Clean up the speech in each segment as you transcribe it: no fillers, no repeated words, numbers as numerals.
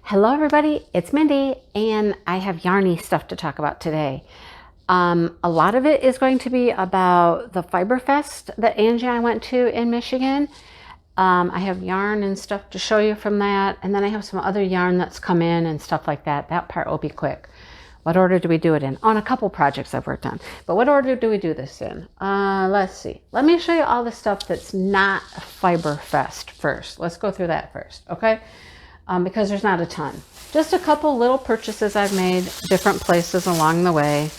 Hello everybody, it's Mindy and I have yarny stuff to talk about today. A lot of it is going to be about the Fiber Fest that Angie and I went to in Michigan. I have yarn and stuff to show you from that, and then I have some other yarn that's come in and stuff like that. That part will be quick. What order do we do it in? On a couple projects I've worked on. But what order do we do this in? Let's see. Let me show you all the stuff that's not Fiber Fest first. Let's go through that first, okay? Because there's not a ton. Just a couple little purchases I've made different places along the way.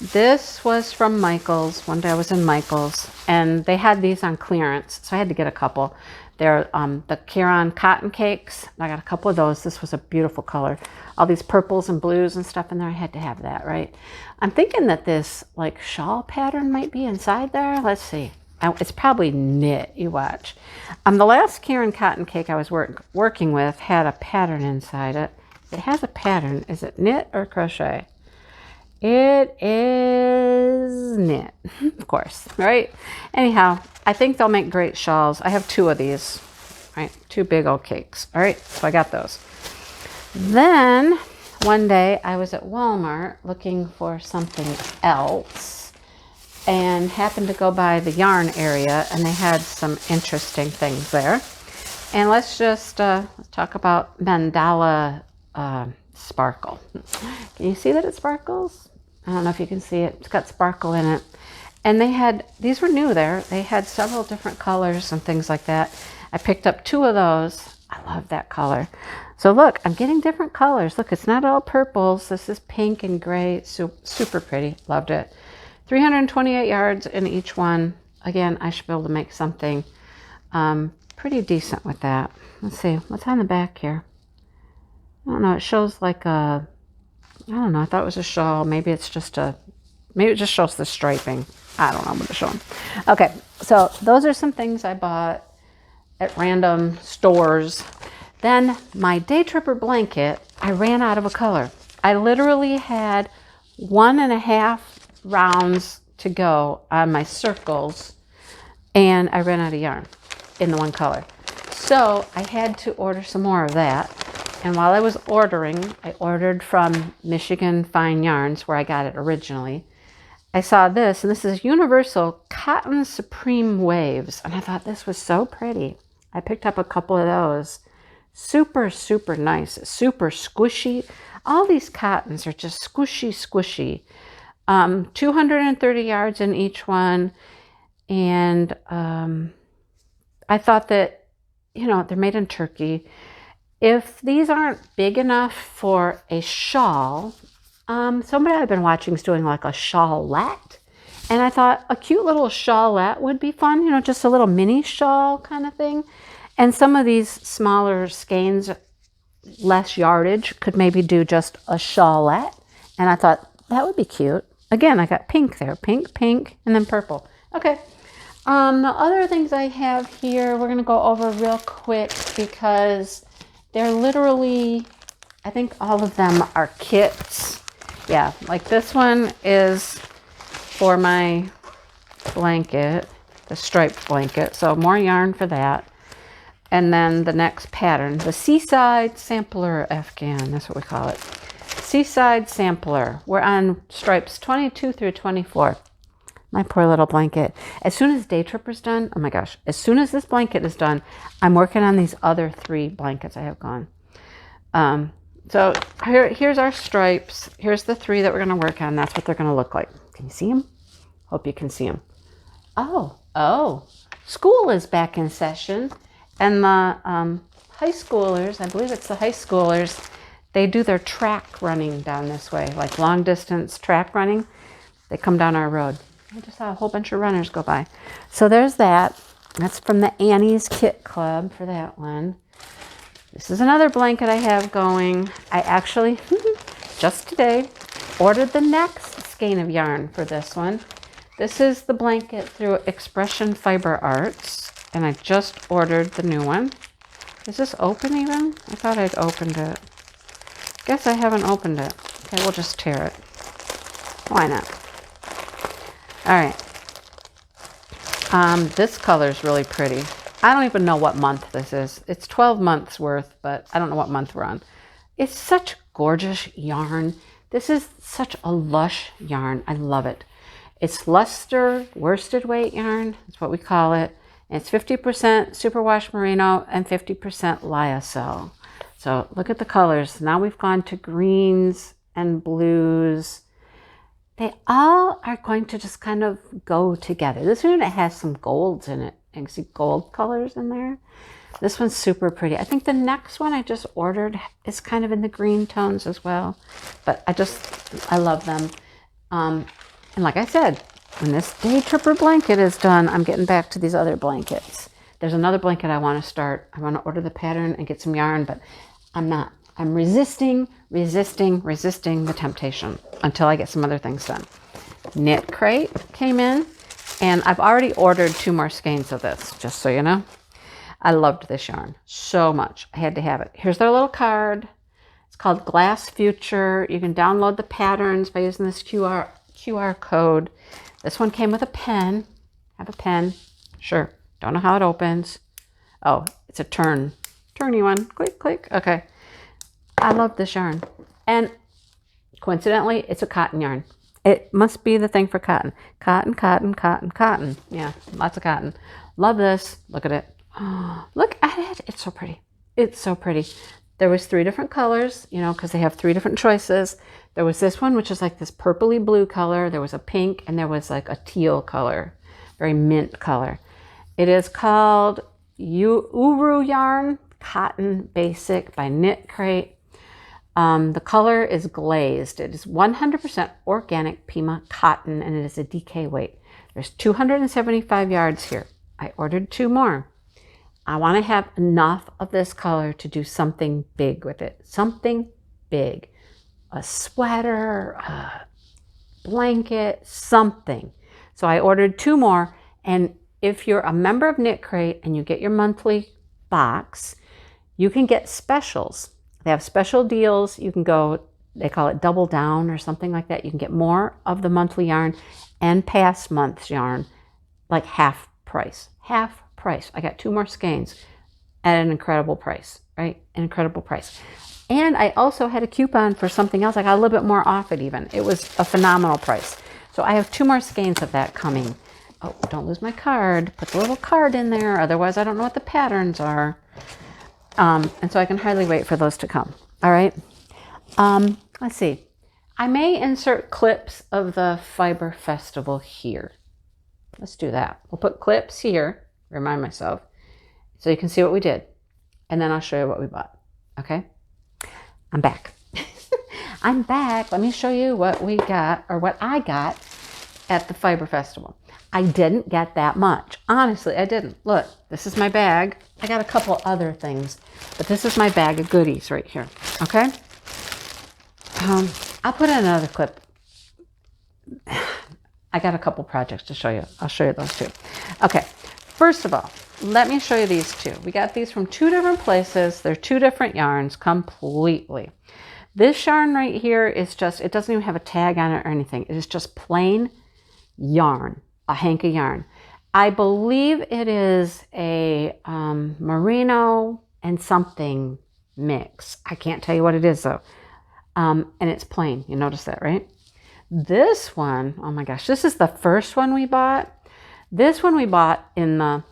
This was from Michael's. One day I was in Michael's and they had these on clearance, so I had to get a couple. They're the Caron cotton cakes. I got a couple of those. This was a beautiful color. All these purples and blues and stuff in there. I had to have that, right? I'm thinking that this like shawl pattern might be inside there. Let's see. It's probably knit, you watch. The last Caron cotton cake I was working with had a pattern inside it. It has a pattern. Is it knit or crochet? It is knit, of course, right? Anyhow, I think they'll make great shawls. I have two of these, right? Two big old cakes, all right? So I got those. Then one day I was at Walmart looking for something else and happened to go by the yarn area, and they had some interesting things there. And let's just talk about mandala sparkle. Can you see that it sparkles? I don't know if you can see it. It's got sparkle in it. And they had, these were new there. They had several different colors and things like that. I picked up two of those. I love that color. So look, I'm getting different colors. Look, it's not all purples. This is pink and gray. Super pretty. Loved it. 328 yards in each one. Again, I should be able to make something pretty decent with that. Let's see, what's on the back here? I don't know, it shows like a, I don't know, I thought it was a shawl. Maybe it's just a, maybe it just shows the striping. I don't know what it's showing. Okay, so those are some things I bought at random stores. Then my day tripper blanket, I ran out of a color. I literally had 1.5 rounds to go on my circles, and I ran out of yarn in the one color. So I had to order some more of that. And while I was ordering, I ordered from Michigan Fine Yarns, where I got it originally. I saw this, and this is Universal Cotton Supreme Waves. And I thought this was so pretty. I picked up a couple of those. Super, super nice, super squishy. All these cottons are just squishy. 230 yards in each one. And I thought that, you know, they're made in Turkey. If these aren't big enough for a shawl, somebody I've been watching is doing like a shawlette. And I thought a cute little shawlette would be fun, you know, just a little mini shawl kind of thing. And some of these smaller skeins, less yardage, could maybe do just a shawlette. And I thought that would be cute. Again, I got pink there, pink, and then purple. Okay. The other things I have here, we're going to go over real quick because they're literally, I think all of them are kits. Yeah, like this one is for my blanket, the striped blanket. So more yarn for that. And then the next pattern, the Seaside Sampler Afghan, that's what we call it. Seaside Sampler. We're on stripes 22 through 24. My poor little blanket. As soon as Day Tripper's done, oh my gosh, as soon as this blanket is done, I'm working on these other 3 blankets I have gone. So here's our stripes. Here's the 3 that we're going to work on. That's what they're going to look like. Can you see them? Hope you can see them. Oh, school is back in session. And the high schoolers, I believe it's the high schoolers, they do their track running down this way, like long distance track running. They come down our road. I just saw a whole bunch of runners go by. So there's that. That's from the Annie's Kit Club for that one. This is another blanket I have going. I actually, just today, ordered the next skein of yarn for this one. This is the blanket through Expression Fiber Arts, and I just ordered the new one. Is this open even? I thought I'd opened it. Guess I haven't opened it. Okay, we'll just tear it. Why not? All right. This color is really pretty. I don't even know what month this is. It's 12 months worth, but I don't know what month we're on. It's such gorgeous yarn. This is such a lush yarn. I love it. It's luster worsted weight yarn. That's what we call it. And it's 50% superwash merino and 50% lyocell. So look at the colors. Now we've gone to greens and blues. They all are going to just kind of go together. This one, it has some golds in it. You can see gold colors in there. This one's super pretty. I think the next one I just ordered is kind of in the green tones as well. But I love them. And like I said, when this day tripper blanket is done, I'm getting back to these other blankets. There's another blanket I want to start. I want to order the pattern and get some yarn, but I'm not. I'm resisting the temptation until I get some other things done. Knit Crate came in, and I've already ordered 2 more skeins of this, just so you know. I loved this yarn so much. I had to have it. Here's their little card. It's called Glass Future. You can download the patterns by using this QR code. This one came with a pen. Have a pen. Sure. Don't know how it opens. Oh, it's a turny one. Click, click. Okay. I love this yarn. And coincidentally, it's a cotton yarn. It must be the thing for cotton. Cotton, cotton, cotton, cotton. Yeah, lots of cotton. Love this. Look at it. Oh, look at it. It's so pretty. It's so pretty. There was 3 different colors, you know, because they have 3 different choices. There was this one, which is like this purpley blue color. There was a pink, and there was like a teal color, very mint color. It is called Uru Yarn Cotton Basic by Knit Crate. The color is glazed. It is 100% organic Pima cotton, and it is a DK weight. There's 275 yards here. I ordered 2 more. I want to have enough of this color to do something big with it. Something big. A sweater, a blanket, something. So I ordered 2 more, and if you're a member of Knit Crate and you get your monthly box, you can get specials. They have special deals. You can go, they call it double down or something like that. You can get more of the monthly yarn and past month's yarn, like half price. Half price. I got 2 more skeins at an incredible price, right? An incredible price. And I also had a coupon for something else. I got a little bit more off it even. It was a phenomenal price. So I have 2 more skeins of that coming. Oh, don't lose my card. Put the little card in there. Otherwise, I don't know what the patterns are. And so I can hardly wait for those to come. All right. Let's see. I may insert clips of the Fiber Festival here. Let's do that. We'll put clips here. Remind myself. So you can see what we did. And then I'll show you what we bought. Okay. I'm back. I'm back. Let me show you what we got, or what I got at the Fiber Festival. I didn't get that much. Honestly, I didn't. Look, this is my bag. I got a couple other things, but this is my bag of goodies right here. Okay? I'll put in another clip. I got a couple projects to show you. I'll show you those too. Okay. First of all, let me show you these 2. We got these from 2 different places. They're 2 different yarns completely. This yarn right here is just, it doesn't even have a tag on it or anything. It is just plain yarn. A hank of yarn. I believe it is a merino and something mix. I can't tell you what it is though. And it's plain. You notice that, right? This one, oh my gosh, this is the first one we bought. This one we bought in the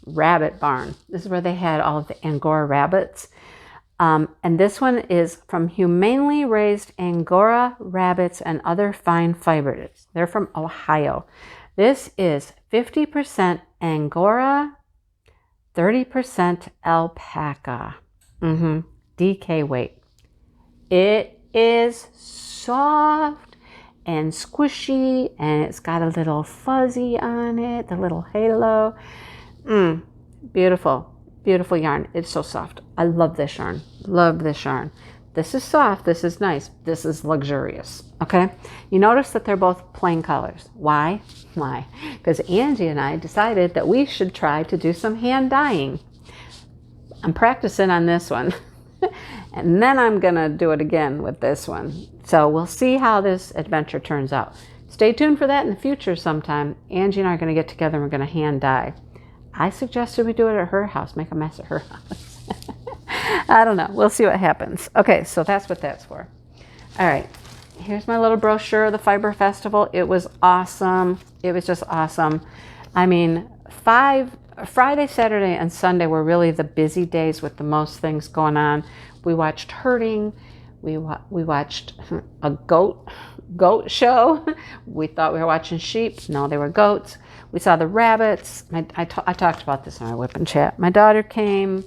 rabbit barn. This is where they had all of the Angora rabbits. And this one is from humanely raised Angora rabbits and other fine fibers. They're from Ohio. This is 50% Angora, 30% alpaca. DK weight. It is soft and squishy, and it's got a little fuzzy on it, the little halo. Beautiful, beautiful yarn. It's so soft. I love this yarn. Love this yarn. This is soft. This is nice. This is luxurious. Okay. You notice that they're both plain colors. Why? Why? Because Angie and I decided that we should try to do some hand dyeing. I'm practicing on this one. And then I'm going to do it again with this one. So we'll see how this adventure turns out. Stay tuned for that in the future sometime. Angie and I are going to get together and we're going to hand dye. I suggested we do it at her house, make a mess at her house. I don't know. We'll see what happens. Okay, so that's what that's for. All right. Here's my little brochure of the Fiber Festival. It was awesome. It was just awesome. I mean, Friday, Saturday, and Sunday were really the busy days with the most things going on. We watched herding. We watched a goat show. We thought we were watching sheep. No, they were goats. We saw the rabbits. I talked about this on our Whip and Chat. My daughter came,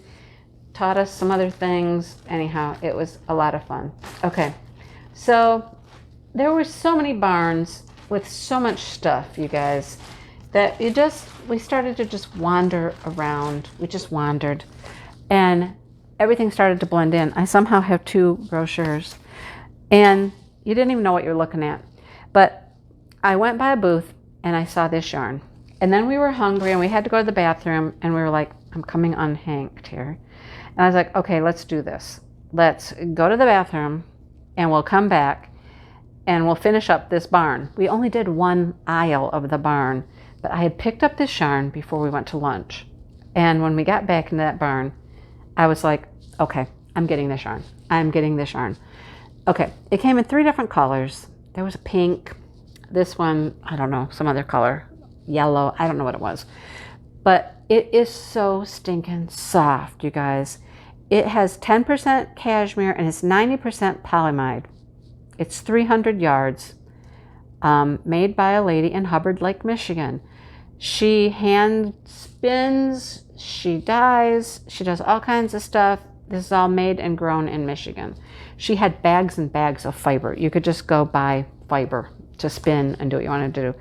taught us some other things. Anyhow, it was a lot of fun. Okay, so there were so many barns with so much stuff, you guys, that we started to just wander around. We just wandered, and everything started to blend in. I somehow have 2 brochures, and you didn't even know what you're looking at. But I went by a booth, and I saw this yarn. And then we were hungry, and we had to go to the bathroom, and we were like, I'm coming unhanked here. And I was like, okay, let's do this. Let's go to the bathroom, and we'll come back, and we'll finish up this barn. We only did 1 aisle of the barn, but I had picked up this yarn before we went to lunch. And when we got back into that barn, I was like, okay, I'm getting this yarn. I'm getting this yarn. Okay, it came in 3 different colors. There was a pink, this one, I don't know, some other color, yellow, I don't know what it was. But it is so stinking soft, you guys. It has 10% cashmere and it's 90% polyamide. It's 300 yards, made by a lady in Hubbard Lake, Michigan. She hand spins, she dyes, she does all kinds of stuff. This is all made and grown in Michigan. She had bags and bags of fiber. You could just go buy fiber to spin and do what you want to do.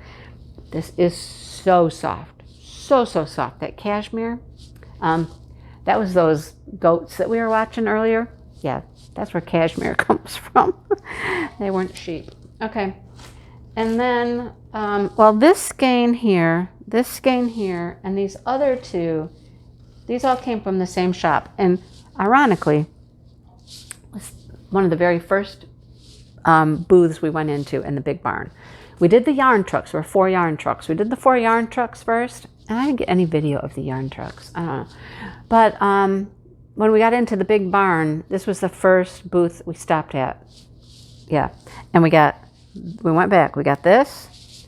This is so soft, so soft. That cashmere, that was those goats that we were watching earlier. Yeah, that's where cashmere comes from. They weren't sheep. Okay, and then, well, this skein here, and these other 2, these all came from the same shop. And ironically, was one of the very first booths we went into in the big barn. We did the yarn trucks. There were 4 yarn trucks. We did the 4 yarn trucks first, and I didn't get any video of the yarn trucks. I don't know. But when we got into the big barn, this was the first booth we stopped at. Yeah, and we went back. We got this,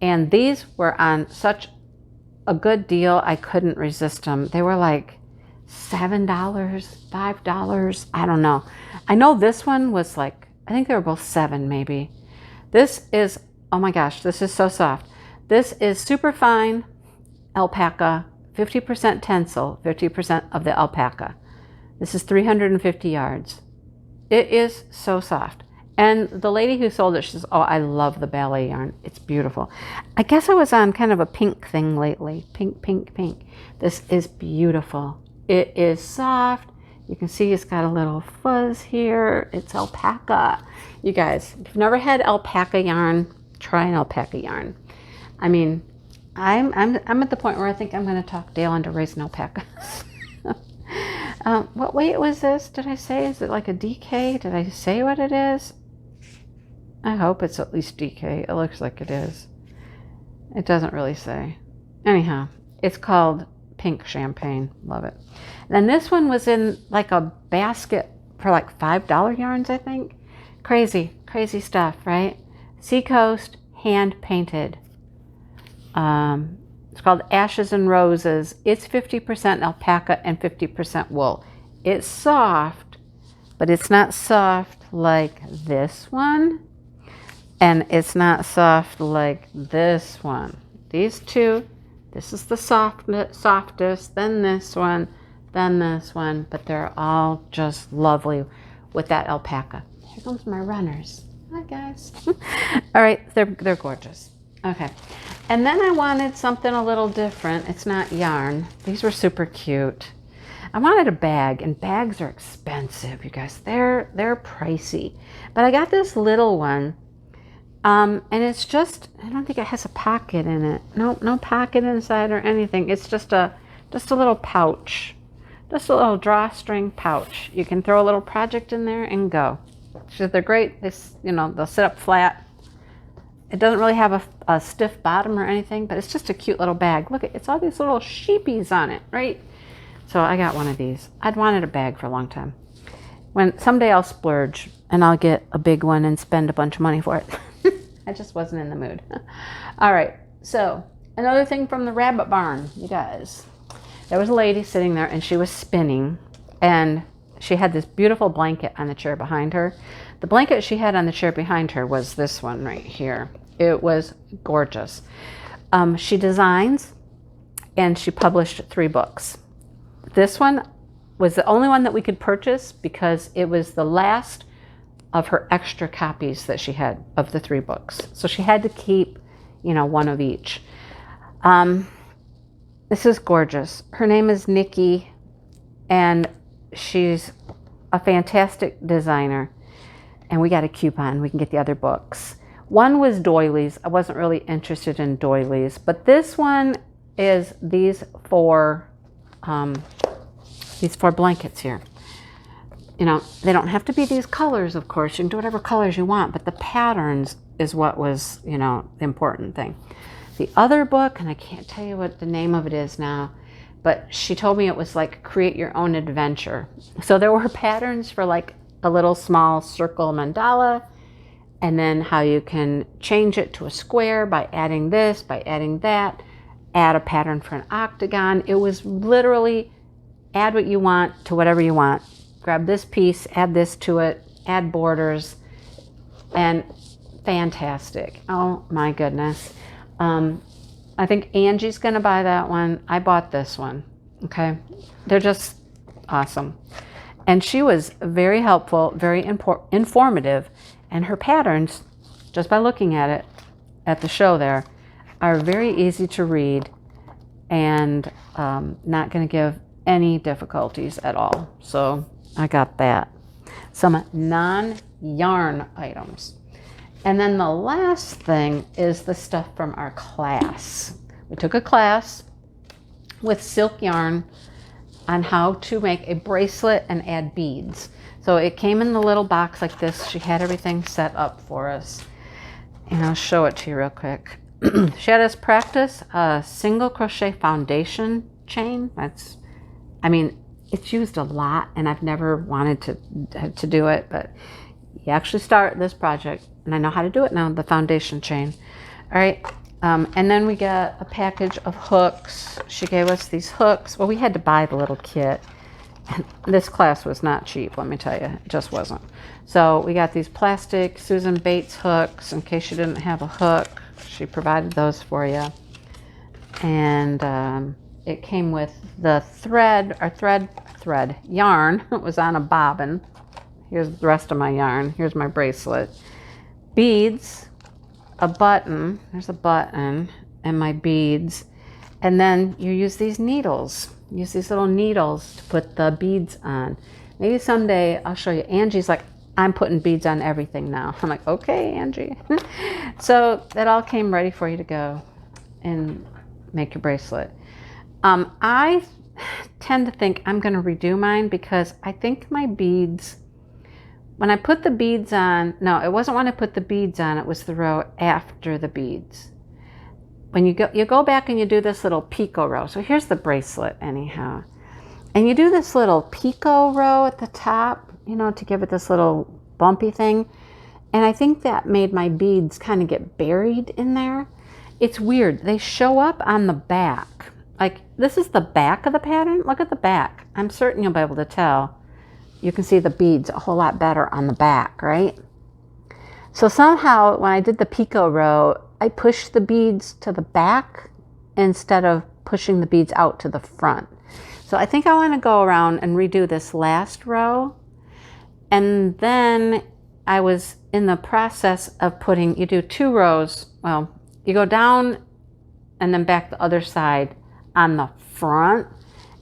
and these were on such a good deal, I couldn't resist them. They were like $7, $5. I don't know. I know this one was like, I think they were both 7 maybe. This is, oh my gosh, this is so soft. This is super fine alpaca, 50% tencel, 50% of the alpaca. This is 350 yards. It is so soft. And the lady who sold it, she says, oh, I love the ballet yarn. It's beautiful. I guess I was on kind of a pink thing lately. Pink, pink, pink. This is beautiful. It is soft. You can see it's got a little fuzz here. It's alpaca. You guys, if you've never had alpaca yarn, try an alpaca yarn. I mean, I'm at the point where I think I'm going to talk Dale into raising alpacas. What weight was this? Did I say? Is it like a DK? Did I say what it is? I hope it's at least DK. It looks like it is. It doesn't really say. Anyhow, it's called Pink Champagne. Love it. And then this one was in like a basket for like $5 yarns, I think. Crazy, crazy stuff, right? Seacoast, hand painted. It's called Ashes and Roses. It's 50% alpaca and 50% wool. It's soft, but it's not soft like this one. And it's not soft like this one. These 2, this is the softest, then this one, but they're all just lovely with that alpaca. Here comes my runners. Hi, guys. All right, they're gorgeous. Okay, and then I wanted something a little different. It's not yarn. These were super cute. I wanted a bag, and bags are expensive, you guys. They're pricey. But I got this little one. And it's just, I don't think it has a pocket in it. No pocket inside or anything. It's just a little pouch. Just a little drawstring pouch. You can throw a little project in there and go. So they're great. They'll sit up flat It doesn't really have a stiff bottom or anything, but it's just a cute little bag. Look, it's all these little sheepies on it, right? So I got one of these. I'd wanted a bag for a long time. Someday I'll splurge and I'll get a big one and spend a bunch of money for it. I just wasn't in the mood. All right, so another thing from the rabbit barn, you guys. There was a lady sitting there and she was spinning, and she had this beautiful blanket on the chair behind her. The blanket she had on the chair behind her was this one right here. It was gorgeous. She designs and she published 3 books. This one was the only one that we could purchase because it was the last of her extra copies that she had of the 3 books. So she had to keep, one of each. This is gorgeous. Her name is Nikki, and she's a fantastic designer. And we got a coupon. We can get the other books. One was doilies. I wasn't really interested in doilies, but this one is these 4 blankets here. They don't have to be these colors, of course. You can do whatever colors you want, but the patterns is what was, the important thing. The other book, and I can't tell you what the name of it is now, but she told me it was like create your own adventure. So there were patterns for like a little small circle mandala, and then how you can change it to a square by adding this, by adding that, add a pattern for an octagon. It was literally add what you want to whatever you want. Grab this piece, add this to it, add borders, and fantastic. Oh my goodness. I think Angie's gonna buy that one. I bought this one, okay? They're just awesome. And she was very helpful, very informative, and her patterns, just by looking at it at the show there, are very easy to read and not gonna give any difficulties at all. So I got that. Some non-yarn items. And then the last thing is the stuff from our class. We took a class with silk yarn on how to make a bracelet and add beads. So it came in the little box like this. She had everything set up for us. And I'll show it to you real quick. She had us practice a single crochet foundation chain. It's used a lot, and I've never wanted to do it, but you actually start this project, and I know how to do it now, the foundation chain. All right, and then we got a package of hooks. She gave us these hooks. Well, we had to buy the little kit. This class was not cheap, let me tell you. It just wasn't. So we got these plastic Susan Bates hooks in case you didn't have a hook. She provided those for you. And it came with the thread yarn. It was on a bobbin. Here's the rest of my yarn. Here's my bracelet. Beads, a button. There's a button and my beads. And then you use these needles. Use these little needles to put the beads on. Maybe someday I'll show you. Angie's like, I'm putting beads on everything now. I'm like, okay, Angie. So that all came ready for you to go and make your bracelet. I tend to think I'm going to redo mine because I think my beads, when I put the beads on, no, it wasn't when I put the beads on, it was the row after the beads. When you go back and you do this little picot row. So here's the bracelet anyhow. And you do this little picot row at the top, to give it this little bumpy thing. And I think that made my beads kind of get buried in there. It's weird. They show up on the back. Like, this is the back of the pattern. Look at the back. I'm certain you'll be able to tell. You can see the beads a whole lot better on the back, right? So somehow, when I did the picot row, I pushed the beads to the back instead of pushing the beads out to the front. So I think I want to go around and redo this last row. And then I was in the process of you do 2 rows. Well, you go down and then back the other side on the front.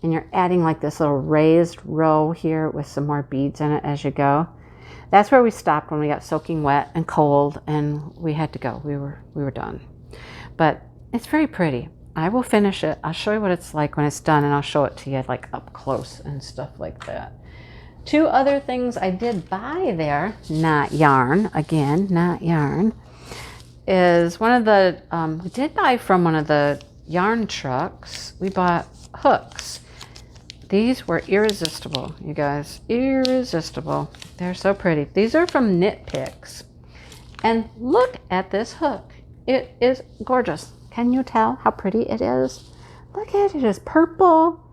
And you're adding like this little raised row here with some more beads in it as you go. That's where we stopped when we got soaking wet and cold and we had to go. We were done. But it's very pretty. I will finish it. I'll show you what it's like when it's done, and I'll show it to you like up close and stuff like that. 2 other things I did buy there, not yarn, again, not yarn, is one of the, we did buy from one of the yarn trucks. We bought hooks. These were irresistible, you guys. Irresistible. They're so pretty. These are from Knit Picks. And look at this hook. It is gorgeous. Can you tell how pretty it is? Look at it. It is purple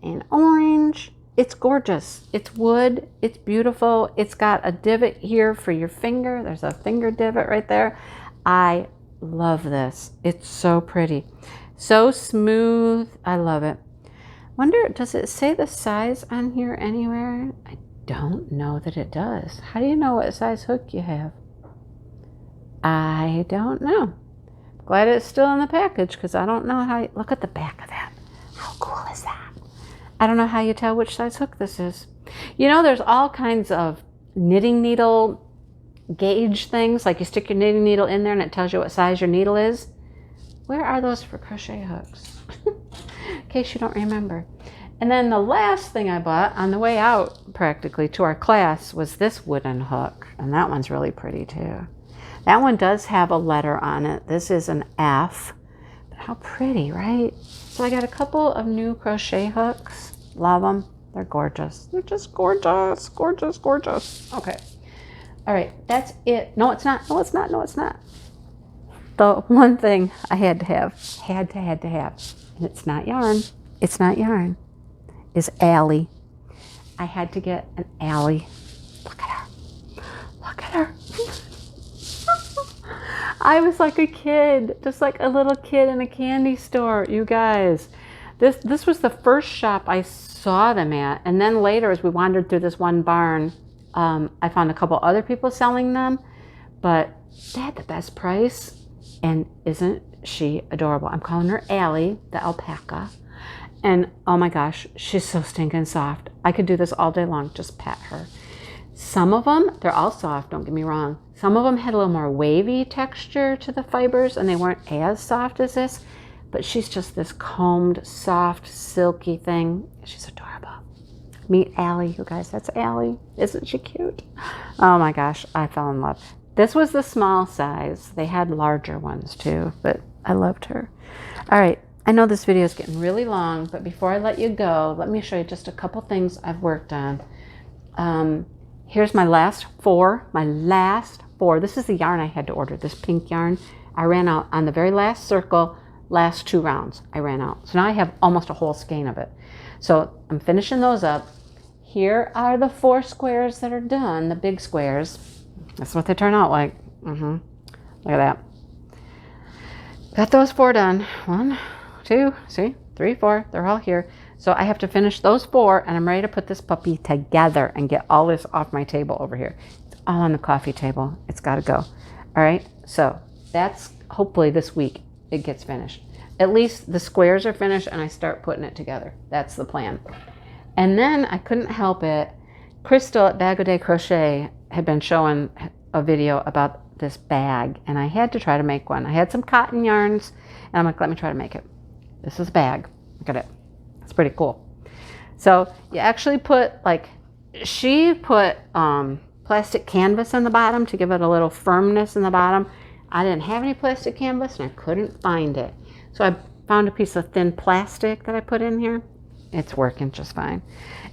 and orange. It's gorgeous. It's wood. It's beautiful. It's got a divot here for your finger. There's a finger divot right there. I love this. It's so pretty. So smooth. I love it. Wonder, does it say the size on here anywhere? I don't know that it does. How do you know what size hook you have? I don't know. Glad it's still in the package because I don't know how. Look at the back of that. How cool is that? I don't know how you tell which size hook this is. You know, there's all kinds of knitting needle gauge things. Like you stick your knitting needle in there and it tells you what size your needle is. Where are those for crochet hooks? In case you don't remember. And then the last thing I bought on the way out practically to our class was this wooden hook. And that one's really pretty too. That one does have a letter on it. This is an F. But how pretty, right? So I got a couple of new crochet hooks. Love them. They're gorgeous. They're just gorgeous, gorgeous, gorgeous. Okay. All right. That's it. No, it's not. No, it's not. No, it's not. The one thing I had to have, had to have, and it's not yarn. It's not yarn. Is Allie. I had to get an Allie. Look at her. Look at her. I was like a kid, just like a little kid in a candy store, you guys. This was the first shop I saw them at. And then later, as we wandered through this one barn, I found a couple other people selling them. But they had the best price. And isn't she adorable? I'm calling her Allie, the alpaca. And oh my gosh, she's so stinking soft. I could do this all day long, just pet her. Some of them, they're all soft, don't get me wrong. Some of them had a little more wavy texture to the fibers and they weren't as soft as this, but she's just this combed, soft, silky thing. She's adorable. Meet Allie, you guys. That's Allie. Isn't she cute? Oh my gosh, I fell in love. This was the small size. They had larger ones too, but I loved her. All right, I know this video is getting really long, but before I let you go, let me show you just a couple things I've worked on. Here's my last four. This is the yarn I had to order, this pink yarn. I ran out on the very last circle, last 2 rounds. I ran out. So now I have almost a whole skein of it. So I'm finishing those up. Here are the 4 squares that are done, the big squares. That's what they turn out like. Look at that. Got those 4 done. 1, 2, see, 3, 4. They're all here. So I have to finish those 4 and I'm ready to put this puppy together and get all this off my table over here. It's all on the coffee table. It's got to go. All right. So that's hopefully this week it gets finished. At least the squares are finished and I start putting it together. That's the plan. And then I couldn't help it. Crystal at Bag O' Day Crochet had been showing a video about this bag and I had to try to make one. I had some cotton yarns and I'm like, let me try to make it. This is a bag. Look at it. It's pretty cool. So you actually put she put plastic canvas in the bottom to give it a little firmness in the bottom. I didn't have any plastic canvas and I couldn't find it. So I found a piece of thin plastic that I put in here. It's working just fine.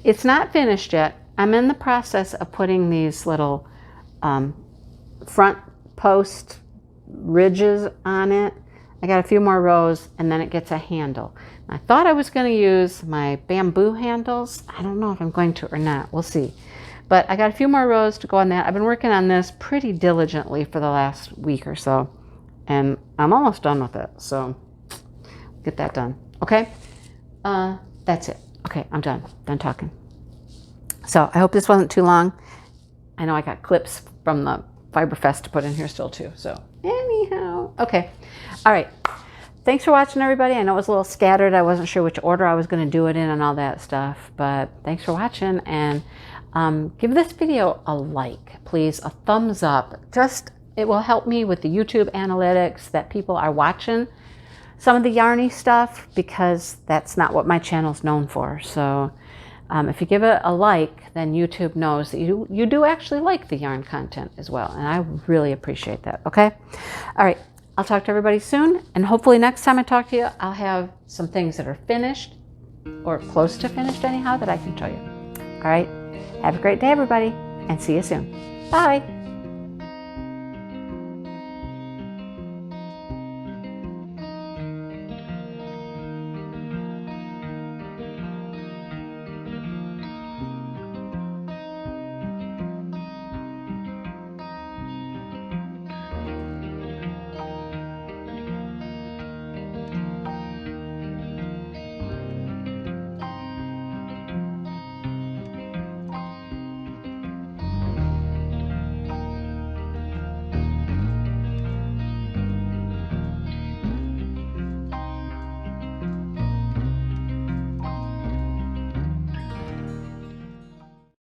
It's not finished yet. I'm in the process of putting these little front post ridges on it. I got a few more rows and then it gets a handle. I thought I was going to use my bamboo handles. I don't know if I'm going to or not. We'll see. But I got a few more rows to go on that. I've been working on this pretty diligently for the last week or so. And I'm almost done with it. So get that done. Okay? That's it. Okay, I'm done. Done talking. So I hope this wasn't too long. I know I got clips from the Fiberfest to put in here still too. So anyhow, okay. All right. Thanks for watching, everybody. I know it was a little scattered. I wasn't sure which order I was going to do it in and all that stuff. But thanks for watching. And give this video a like, please. A thumbs up. It will help me with the YouTube analytics that people are watching some of the yarny stuff because that's not what my channel's known for. So if you give it a like, then YouTube knows that you do actually like the yarn content as well. And I really appreciate that. Okay. All right. I'll talk to everybody soon, and hopefully next time I talk to you, I'll have some things that are finished, or close to finished anyhow, that I can show you. All right, have a great day, everybody, and see you soon. Bye.